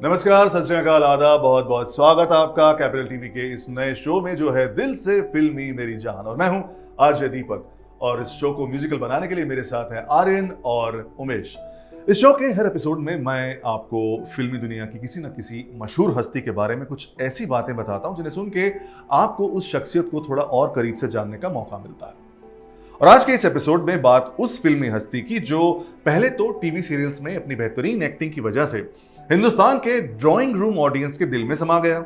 नमस्कार, सत श्री अकाल, आदाब, बहुत बहुत स्वागत है आपका कैपिटल टीवी के इस नए शो में जो है दिल से फिल्मी मेरी जान। और मैं हूं आरजे दीपक और इस शो को म्यूजिकल बनाने के लिए मेरे साथ हैं आर्यन और उमेश। इस शो के हर एपिसोड में मैं आपको फिल्मी दुनिया की किसी न किसी मशहूर हस्ती के बारे में कुछ ऐसी बातें बताता हूं जिन्हें सुन के आपको उस शख्सियत को थोड़ा और करीब से जानने का मौका मिलता है। और आज के इस एपिसोड में बात उस फिल्मी हस्ती की जो पहले तो टीवी सीरियल्स में अपनी बेहतरीन एक्टिंग की वजह से हिंदुस्तान के ड्राइंग रूम ऑडियंस के दिल में समा गया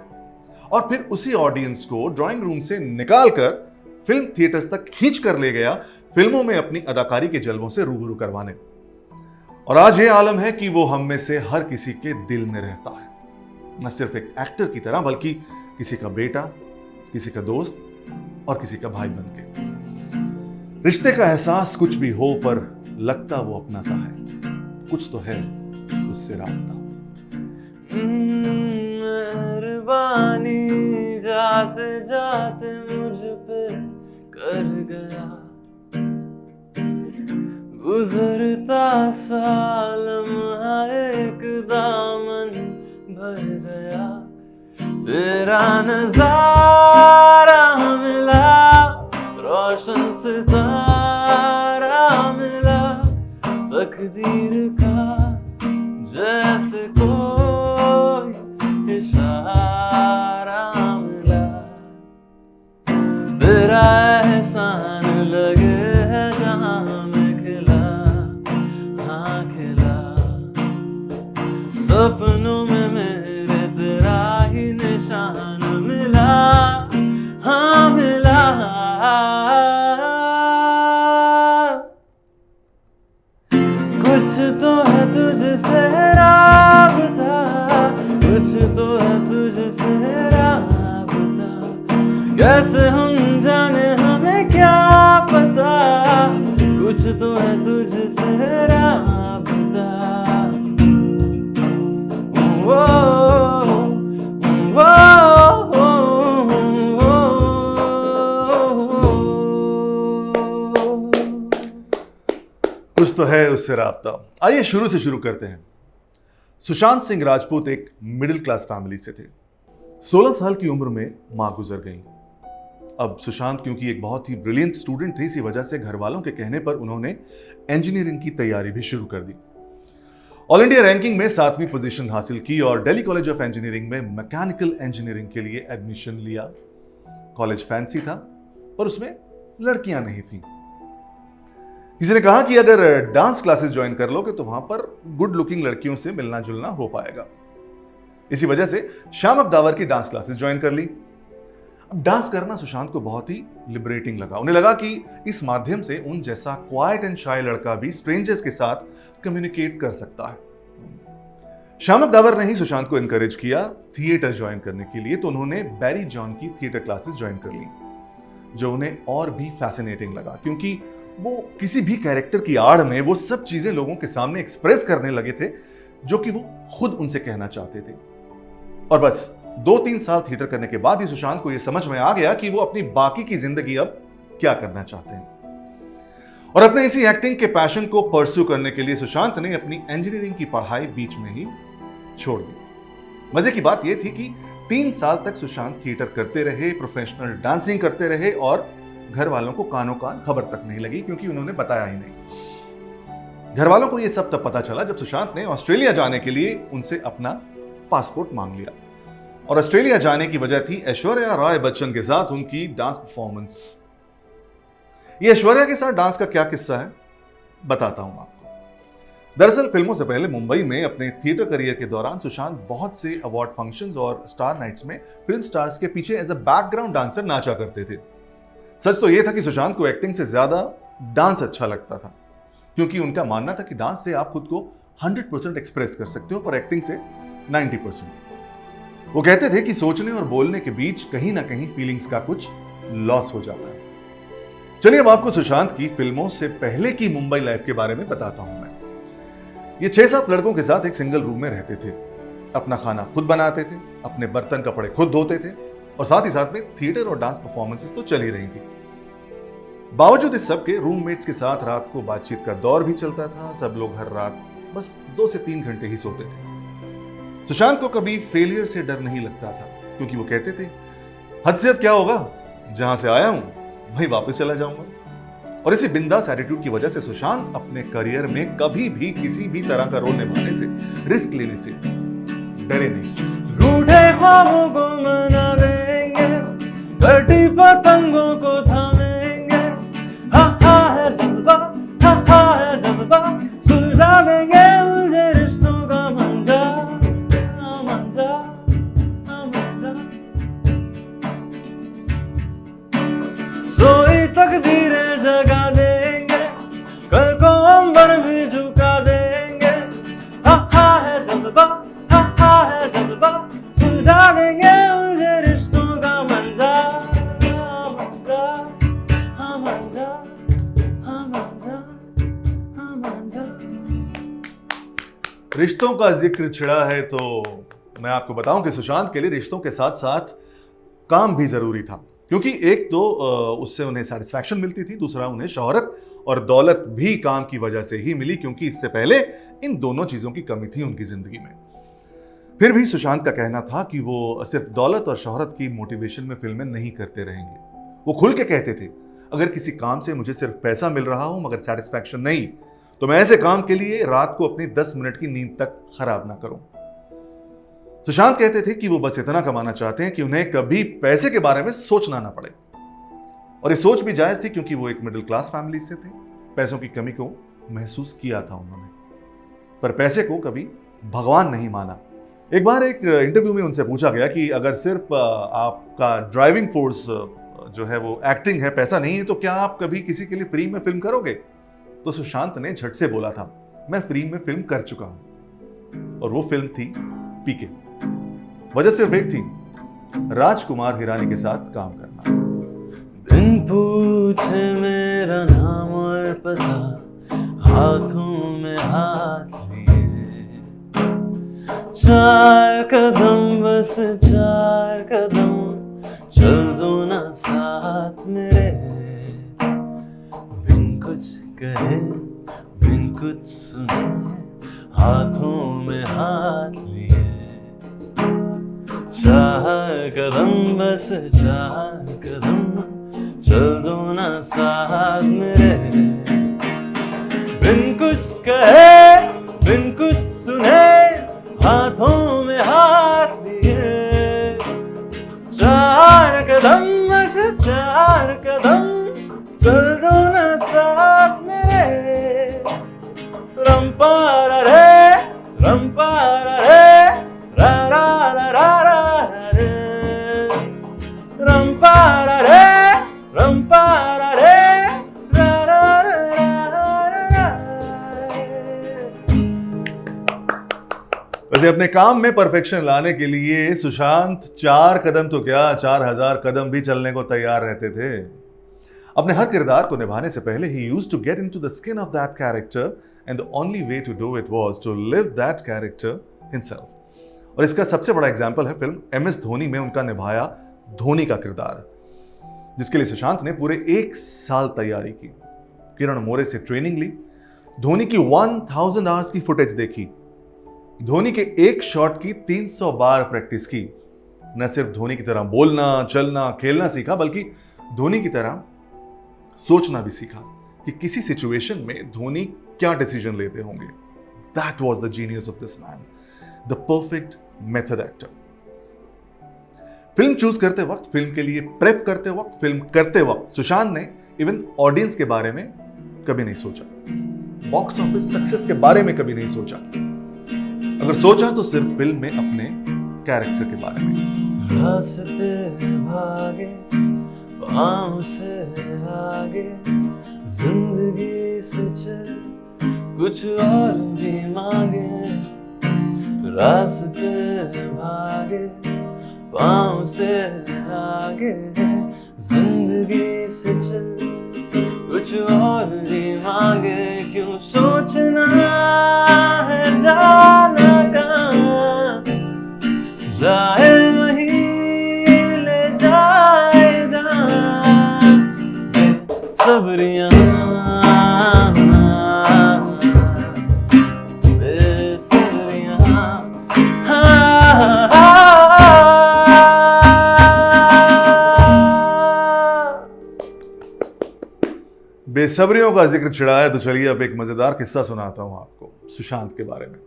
और फिर उसी ऑडियंस को ड्राइंग रूम से निकालकर फिल्म थिएटर्स तक खींच कर ले गया फिल्मों में अपनी अदाकारी के जलवों से रूबरू करवाने। और आज ये आलम है कि वो हम में से हर किसी के दिल में रहता है, न सिर्फ एक एक्टर की तरह बल्कि किसी का बेटा, किसी का दोस्त और किसी का भाई बनके। रिश्ते का एहसास कुछ भी हो पर लगता वो अपना सा है, कुछ तो है उससे राबता। मेहरबानी जाते जाते मुझ पे कर गया, गुजरता साल एक दामन भर गया। तेरा नजारा मिला, रोशन सितारा मिला, तकदीर का जैसे कोई इशारा मिला। तेरा एहसान लगे है जहां में खिला, हाँ खिला। सपनों में मेरे तेरा ही निशान मिला, हाँ मिला। कुछ तो है तुझसे राबता, कुछ तो है तुझसे राबता। कैसे हम जाने हमें क्या पता, कुछ तो है तुझसे राबता। वो कुछ तो है उससे राबता। आइए शुरू से शुरू करते हैं। सुशांत सिंह राजपूत एक मिडिल क्लास फैमिली से थे। 16 साल की उम्र में मां गुजर गई। अब सुशांत क्योंकि एक बहुत ही ब्रिलियंट स्टूडेंट थे, इसी वजह से घर वालों के कहने पर उन्होंने इंजीनियरिंग की तैयारी भी शुरू कर दी। ऑल इंडिया रैंकिंग में 7वीं पोजीशन हासिल की और दिल्ली कॉलेज ऑफ इंजीनियरिंग में मैकेनिकल इंजीनियरिंग के लिए एडमिशन लिया। कॉलेज फैंसी था पर उसमें लड़कियां नहीं थी। किसी ने कहा कि अगर डांस क्लासेस ज्वाइन कर लोगे तो वहां पर गुड लुकिंग लड़कियों से मिलना जुलना हो पाएगा। इसी वजह से श्याम दावर की डांस क्लासेस ज्वाइन कर ली। अब डांस करना सुशांत को बहुत ही लिबरेटिंग लगा। उन्हें लगा कि इस माध्यम से उन जैसा क्वाइट एंड शाय लड़का भी स्ट्रेंजर्स के साथ कम्युनिकेट कर सकता है। श्याम दावर ने ही सुशांत को एनकरेज किया थिएटर ज्वाइन करने के लिए, तो उन्होंने बैरी जॉन की थिएटर क्लासेस ज्वाइन कर ली, जो उन्हें और भी फैसिनेटिंग लगा क्योंकि वो किसी भी कैरेक्टर की आड़ में वो सब चीजें लोगों के सामने एक्सप्रेस करने लगे थे जो कि वो खुद उनसे कहना चाहते थे। और बस 2-3 साल थिएटर करने के बाद ही सुशांत को यह समझ में आ गया कि वो अपनी बाकी की जिंदगी अब क्या करना चाहते हैं। और अपने इसी एक्टिंग के पैशन को परस्यू करने के लिए सुशांत ने अपनी इंजीनियरिंग की पढ़ाई बीच में ही छोड़ दी। मजे की बात यह थी कि 3 साल तक सुशांत थिएटर करते रहे, प्रोफेशनल डांसिंग करते रहे और घर वालों को कानों कान खबर तक नहीं लगी क्योंकि उन्होंने बताया ही नहीं। घर वालों को यह सब तब पता चला जब सुशांत ने ऑस्ट्रेलिया जाने के लिए उनसे अपना पासपोर्ट मांग लिया। और ऑस्ट्रेलिया जाने की वजह थी ऐश्वर्या राय बच्चन के साथ उनकी डांस परफॉर्मेंस। ये ऐश्वर्या के साथ डांस का क्या किस्सा है बताता हूं आपको। दरअसल फिल्मों से पहले मुंबई में अपने थिएटर करियर के दौरान सुशांत बहुत से अवार्ड फंक्शंस और स्टार नाइट्स में फिल्म स्टार्स के पीछे एज अ बैकग्राउंड डांसर नाचा करते थे। सच तो यह था कि सुशांत को एक्टिंग से ज्यादा डांस अच्छा लगता था क्योंकि उनका मानना था कि डांस से आप खुद को 100% एक्सप्रेस कर सकते हो पर एक्टिंग से 90%। वो कहते थे कि सोचने और बोलने के बीच कहीं ना कहीं फीलिंग्स का कुछ लॉस हो जाता है। चलिए अब आपको सुशांत की फिल्मों से पहले की मुंबई लाइफ के बारे में बताता हूं मैं। ये 6-7 लड़कों के साथ एक सिंगल रूम में रहते थे। अपना खाना खुद बनाते थे, अपने बर्तन कपड़े खुद धोते थे और साथ ही साथ में थिएटर और डांस परफॉर्मेंसेस तो चल ही रही थी। बावजूद इस सब के रूममेट्स के साथ रात को बातचीत का दौर भी चलता था। सब लोग हर रात बस 2 से 3 घंटे ही सोते थे। सुशांत को कभी फेलियर से डर नहीं लगता था, क्योंकि वो कहते थे हद से हद क्या होगा, जहां से आया हूं वहीं वापस चला जाऊंगा। और इसी बिंदास एटीट्यूड की वजह से सुशांत अपने करियर में कभी भी किसी भी तरह का रोल निभाने से, रिस्क लेने से डरे नहीं। रूठे ख्वाबों को मना देंगे, कटी पतंगों को थामेंगे, हा है जज्बा, हा है जज्बा, सुलझा देंगे उलझे रिश्तों का मंजा, मंजा, मंजा। सोई तकदीरें जगा देंगे, कल को अंबर भी झुका देंगे, हा है जज्बा, हा है जज्बा, सुलझा देंगे उलझे रिश्तों का मंजा, मंजा, मंजा, मंजा, मंजा। रिश्तों का जिक्र छिड़ा है तो मैं आपको बताऊं कि सुशांत के लिए रिश्तों के साथ साथ काम भी जरूरी था, क्योंकि एक तो उससे उन्हें सेटिस्फैक्शन मिलती थी, दूसरा उन्हें शोहरत और दौलत भी काम की वजह से ही मिली, क्योंकि इससे पहले इन दोनों चीजों की कमी थी उनकी जिंदगी में। फिर भी सुशांत का कहना था कि वो सिर्फ दौलत और शोहरत की मोटिवेशन में फिल्में नहीं करते रहेंगे। वो खुल के कहते थे अगर किसी काम से मुझे सिर्फ पैसा मिल रहा हो मगर सेटिस्फैक्शन नहीं, तो मैं ऐसे काम के लिए रात को अपनी 10 मिनट की नींद तक खराब ना करूं। सुशांत कहते थे कि वो बस इतना कमाना चाहते हैं कि उन्हें कभी पैसे के बारे में सोचना ना पड़े। और ये सोच भी जायज थी, क्योंकि वो एक मिडिल क्लास फैमिली से थे। पैसों की कमी को महसूस किया था उन्होंने, पर पैसे को कभी भगवान नहीं माना। एक बार एक इंटरव्यू में उनसे पूछा गया कि अगर सिर्फ आपका ड्राइविंग फोर्स जो है वो एक्टिंग है, पैसा नहीं है, तो क्या आप कभी किसी के लिए फ्री में फिल्म करोगे? तो सुशांत ने झट से बोला था मैं फ्री में फिल्म कर चुका हूं, और वो फिल्म थी पीके। वजह सिर्फ एक थी, राजकुमार हिरानी के साथ काम करना। बिन पूछे मेरा नाम और पता, हाथों में हाथ लिए, 4 कदम बस 4 कदम, चल दो ना साथ मेरे, बिन कुछ कहे बिन कुछ सुने, हाथों में हाथ लिए, 4 कदम बस 4 कदम, चल दो ना साथ मेरे, बिन कुछ कहे बिन कुछ सुने, हाथों में हाथ लिए, 4 कदम बस 4 कदम, चल दो ना साथ मेरे, रंपारा रे रंपारा रे, रा रा रा रा रा रे, रंपारा रे रंपारा रे, रा रा रा रा रा रे। वैसे अपने काम में परफेक्शन लाने के लिए सुशांत 4 कदम तो क्या 4000 कदम भी चलने को तैयार रहते थे। अपने हर किरदार को निभाने से पहले he used to get into the skin of that character and the only way to do it was to live that character himself. और इसका सबसे बड़ा एग्जाम्पल है फिल्म MS धोनी में उनका निभाया धोनी का किरदार, जिसके लिए सुशांत ने पूरे 1 साल तैयारी की। किरण मोरे से ट्रेनिंग ली, धोनी की 1000 आवर्स की फुटेज देखी, धोनी के एक शॉट की 300 बार प्रैक्टिस की। न सिर्फ धोनी की तरह बोलना, चलना, खेलना सीखा, बल्कि धोनी की तरह सोचना भी सीखा कि किसी सिचुएशन में धोनी क्या डिसीजन लेते होंगे। That was the genius of this man, the perfect method actor. Film choose करते वक्त, फिल्म के लिए प्रेप करते वक्त, फिल्म करते वक्त सुशांत ने इवन ऑडियंस के बारे में कभी नहीं सोचा, बॉक्स ऑफिस सक्सेस के बारे में कभी नहीं सोचा। अगर सोचा तो सिर्फ फिल्म में अपने कैरेक्टर के बारे में। रास्ते भागे पाँव से आगे, जिंदगी से चल कुछ और भी मांगे, रास्ते भागे पाँव से आगे, जिंदगी से चल कुछ और भी मांगे, क्यों सोचना है जाना कहाँ, जाए वहीं ले जाए जहाँ, सबरियाँ बेसबरियाँ, हाँ बेसब्रियों का जिक्र छिड़ाया तो चलिए अब एक मजेदार किस्सा सुनाता हूं आपको सुशांत के बारे में।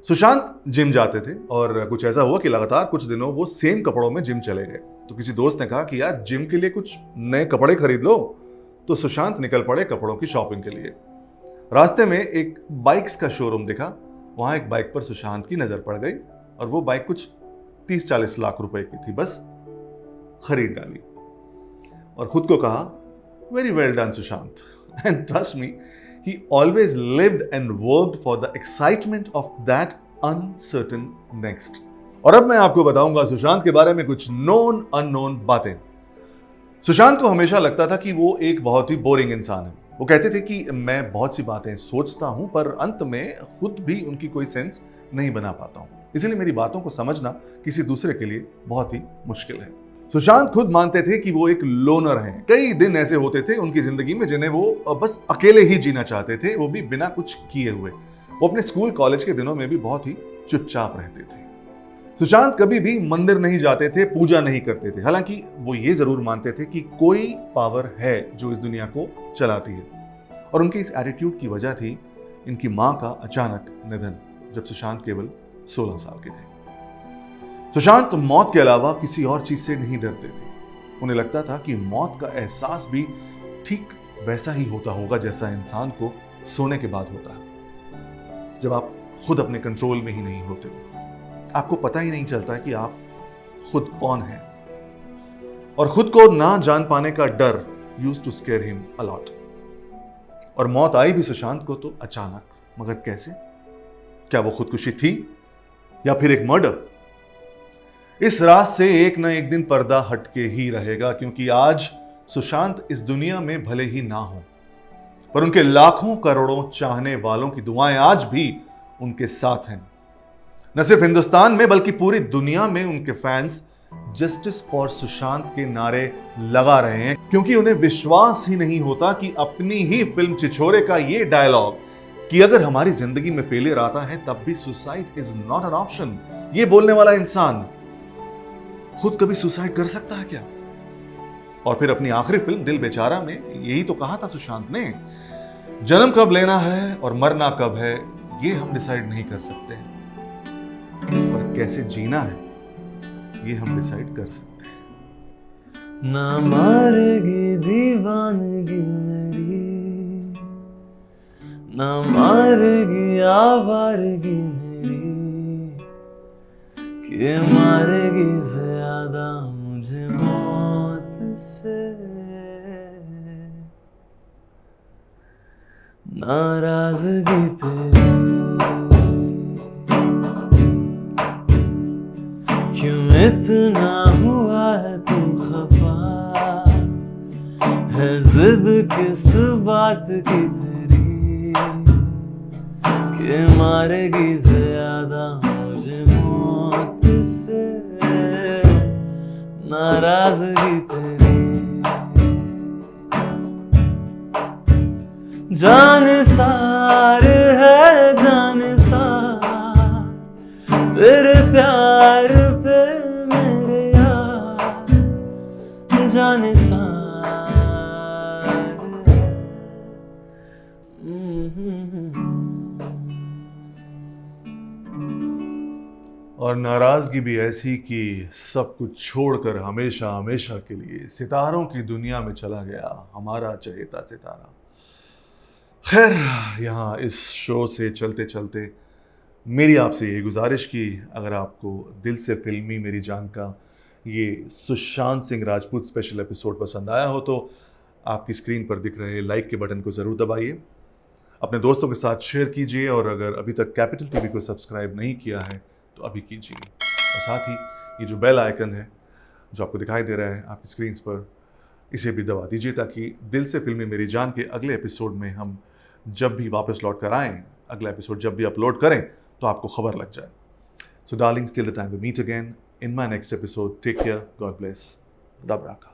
सुशांत जिम जाते थे और कुछ ऐसा हुआ कि लगातार कुछ दिनों वो सेम कपड़ों में जिम चले गए। तो किसी दोस्त ने कहा कि यार जिम के लिए कुछ नए कपड़े खरीद लो। तो सुशांत निकल पड़े कपड़ों की शॉपिंग के लिए। रास्ते में एक बाइक्स का शोरूम दिखा। वहां एक बाइक पर सुशांत की नजर पड़ गई और वो बाइक कुछ 30-40 लाख रुपए की थी। बस खरीद डाली और खुद को कहा, very well done Sushant. And trust me, he always lived and worked for the excitement of that uncertain next. और अब मैं आपको बताऊंगा सुशांत के बारे में कुछ नोन अननोन बातें। सुशांत को हमेशा लगता था कि वो एक बहुत ही बोरिंग इंसान है। वो कहते थे कि मैं बहुत सी बातें सोचता हूं पर अंत में खुद भी उनकी कोई सेंस नहीं बना पाता हूं, इसलिए मेरी बातों को समझना किसी दूसरे के लिए बहुत ही मुश्किल है। सुशांत खुद मानते थे कि वो एक लोनर हैं। कई दिन ऐसे होते थे उनकी जिंदगी में जिन्हें वो बस अकेले ही जीना चाहते थे, वो भी बिना कुछ किए हुए। वो अपने स्कूल कॉलेज के दिनों में भी बहुत ही चुपचाप रहते थे। सुशांत कभी भी मंदिर नहीं जाते थे, पूजा नहीं करते थे। हालांकि वो ये जरूर मानते थे कि कोई पावर है जो इस दुनिया को चलाती है। और उनके इस एटीट्यूड की वजह थी इनकी मां का अचानक निधन, जब सुशांत केवल 16 साल के थे। सुशांत मौत के अलावा किसी और चीज से नहीं डरते थे। उन्हें लगता था कि मौत का एहसास भी ठीक वैसा ही होता होगा जैसा इंसान को सोने के बाद होता है, जब आप खुद अपने कंट्रोल में ही नहीं होते हो। आपको पता ही नहीं चलता कि आप खुद कौन हैं। और खुद को ना जान पाने का डर used to scare him a lot. और मौत आई भी सुशांत को तो अचानक, मगर कैसे? क्या वो खुदकुशी थी या फिर एक मर्डर? इस रात से एक ना एक दिन पर्दा हटके ही रहेगा, क्योंकि आज सुशांत इस दुनिया में भले ही ना हो, पर उनके लाखों करोड़ों चाहने वालों की दुआएं आज भी उनके साथ हैं। न सिर्फ हिंदुस्तान में बल्कि पूरी दुनिया में उनके फैंस जस्टिस फॉर सुशांत के नारे लगा रहे हैं, क्योंकि उन्हें विश्वास ही नहीं होता कि अपनी ही फिल्म छिछोरे का ये डायलॉग कि अगर हमारी जिंदगी में फेलियर आता है तब भी suicide is not an option, ये बोलने वाला इंसान खुद कभी सुसाइड कर सकता है क्या? और फिर अपनी आखिरी फिल्म दिल बेचारा में यही तो कहा था सुशांत ने, जन्म कब लेना है और मरना कब है ये हम डिसाइड नहीं कर सकते, पर कैसे जीना है ये हम डिसाइड कर सकते हैं। ना मारेगी दीवानगी मेरी, ना मारेगी आवारगी मेरी, कि मारेगी ज्यादा मुझे मौत से। नाराजगी तेरी क्यों इतना हुआ है तू खफा, है जिद किस बात की तेरी, कि मारेगी ज्यादा मुझे मौत से। नाराजगी तेरी जान सार है, जान सार तेरे प्यार पे मेरे यार, जान सार। और नाराजगी भी ऐसी कि सब कुछ छोड़कर हमेशा हमेशा के लिए सितारों की दुनिया में चला गया हमारा चहेता सितारा। खैर, यहाँ इस शो से चलते चलते मेरी आपसे ये गुजारिश कि अगर आपको दिल से फिल्मी मेरी जान का ये सुशांत सिंह राजपूत स्पेशल एपिसोड पसंद आया हो तो आपकी स्क्रीन पर दिख रहे लाइक के बटन को ज़रूर दबाइए, अपने दोस्तों के साथ शेयर कीजिए, और अगर अभी तक कैपिटल टीवी को सब्सक्राइब नहीं किया है तो अभी कीजिए। और साथ ही ये जो बेल आइकन है जो आपको दिखाई दे रहा है आपकी स्क्रीन पर, इसे भी दबा दीजिए ताकि दिल से फिल्मी मेरी जान के अगले एपिसोड में हम जब भी वापस लौट कर आएँ, अगला एपिसोड जब भी अपलोड करें तो आपको खबर लग जाए। So darlings, till the time we meet again in my next episode, take care, God bless, Rab Rakha.